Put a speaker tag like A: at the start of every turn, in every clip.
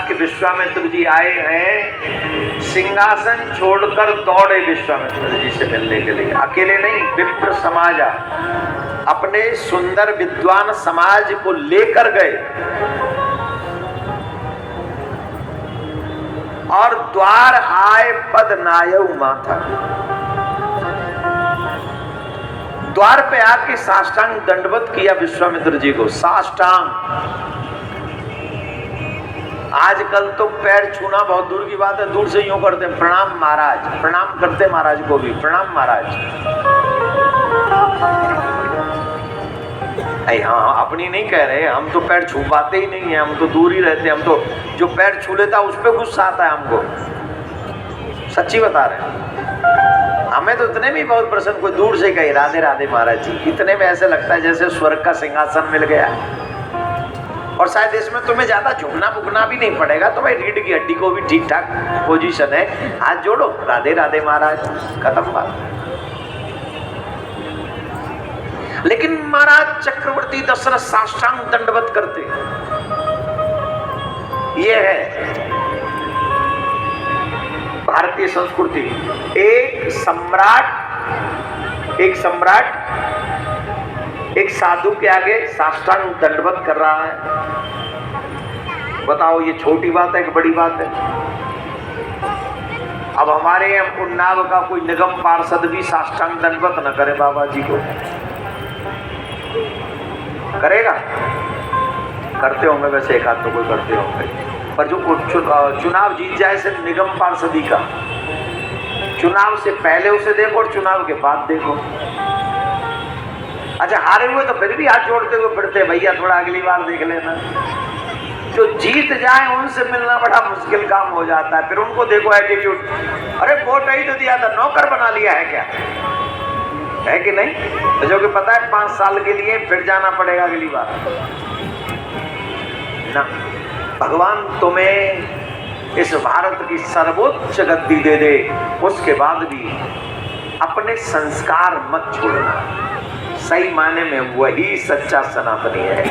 A: कि विश्वामित्र जी आए हैं, सिंहासन छोड़कर दौड़े विश्वामित्र जी से मिलने के लिए। अकेले नहीं, विप्र समाज अपने सुंदर विद्वान समाज को लेकर गए और द्वार आए पद नायऊ माथा। द्वार पे आके साष्टांग दंडवत किया विश्वामित्र जी को, साष्टांग। आजकल तो पैर छूना बहुत दूर की बात है, दूर से यूं करते हैं, प्रणाम महाराज, प्रणाम करते महाराज को भी, प्रणाम महाराज। हाँ, अपनी नहीं कह रहे, हम तो पैर छू पाते ही नहीं है, हम तो दूर ही रहते हैं। हम तो जो पैर छू लेता उस पर गुस्सा आता है हमको, सच्ची बता रहे हैं। हमें तो इतने भी बहुत प्रसन्न, कोई दूर से कहे राधे राधे महाराज जी, इतने में ऐसे लगता है जैसे स्वर्ग का सिंहासन मिल गया। और शायद इसमें तुम्हें ज्यादा झुकना बुकना भी नहीं पड़ेगा, तो भाई रीढ़ की हड्डी को भी ठीक ठाक पोजीशन है, हाथ जोड़ो, राधे राधे महाराज, खत्म बात। लेकिन महाराज चक्रवर्ती दशरथ साष्टांग दंडवत करते। ये है भारतीय संस्कृति। एक सम्राट एक साधु के आगे साष्टांग दंडवत कर रहा है। बताओ ये छोटी बात है कि बड़ी बात है? अब हमारे यहाँ उन्नाव का कोई निगम पार्षद भी साष्टांग दंडवत न करे बाबा जी को, करेगा? करते होंगे वैसे, एक आध तो कोई करते होंगे, पर जो चुनाव जीत जाए से निगम पार्षदी का, चुनाव से पहले उसे देखो और चुनाव के बाद देखो। अच्छा, हारे हुए तो फिर भी हाथ जोड़ते हुए फिरते, भैया थोड़ा अगली बार देख लेना। जो जीत जाए उनसे मिलना बड़ा मुश्किल काम हो जाता है। फिर उनको देखो एटीट्यूड, अरे वोट ही तो दिया था, नौकर बना लिया है क्या? है कि नहीं? तो जो कि पता है 5 साल के लिए फिर जाना पड़ेगा अगली बार ना। भगवान तुम्हें इस भारत की सर्वोच्च गद्दी दे दे, उसके बाद भी अपने संस्कार मत छोड़ना। सही माने में वही सच्चा सनातनी है।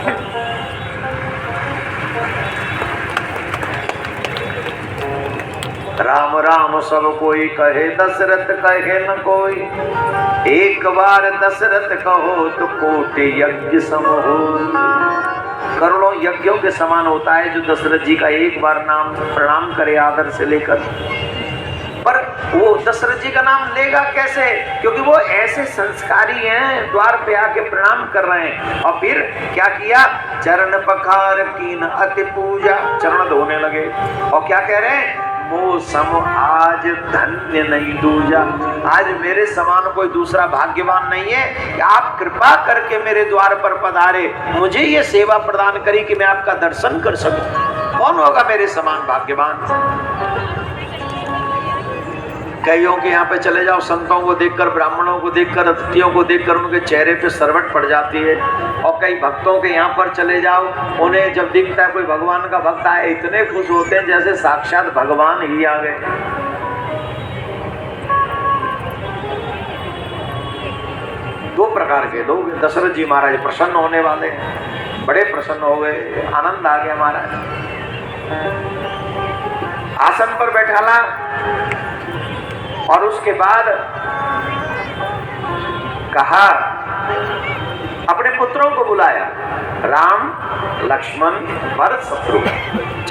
A: राम राम सब कोई कहे, दशरथ कहे न कोई। एक बार दशरथ कहो तो कोटि यज्ञ सम हो। करोड़ों यज्ञों के समान होता है जो दशरथ जी का एक बार नाम प्रणाम करे आदर से लेकर। पर वो दशरथ जी का नाम लेगा कैसे? क्योंकि वो ऐसे संस्कारी हैं, द्वार पे आके प्रणाम कर रहे हैं। और फिर क्या किया? चरण पखार कीन अति पूजा, चरण धोने लगे और क्या कह रहे हैं? मो सम आज धन्य नहीं दूजा। आज मेरे समान कोई दूसरा भाग्यवान नहीं है कि आप कृपा करके मेरे द्वार पर पधारे, मुझे ये सेवा प्रदान करी कि मैं आपका दर्शन कर सकूं। कौन होगा मेरे समान भाग्यवान? कईयों के यहाँ पे चले जाओ, संतों को देखकर, ब्राह्मणों को देखकर, अतिथियों को देखकर उनके चेहरे पे सरवट पड़ जाती है। और कई भक्तों के यहाँ पर चले जाओ, उन्हें जब दिखता है कोई भगवान का भक्त आए, इतने खुश होते हैं जैसे साक्षात भगवान ही आ गए। दो प्रकार के लोग। दशरथ जी महाराज प्रसन्न होने वाले हैं, बड़े प्रसन्न हो गए, आनंद आ गया महाराज। आसन पर बैठाला और उसके बाद कहा, अपने पुत्रों को बुलाया, राम, लक्ष्मण, भरत, शत्रुघ्न।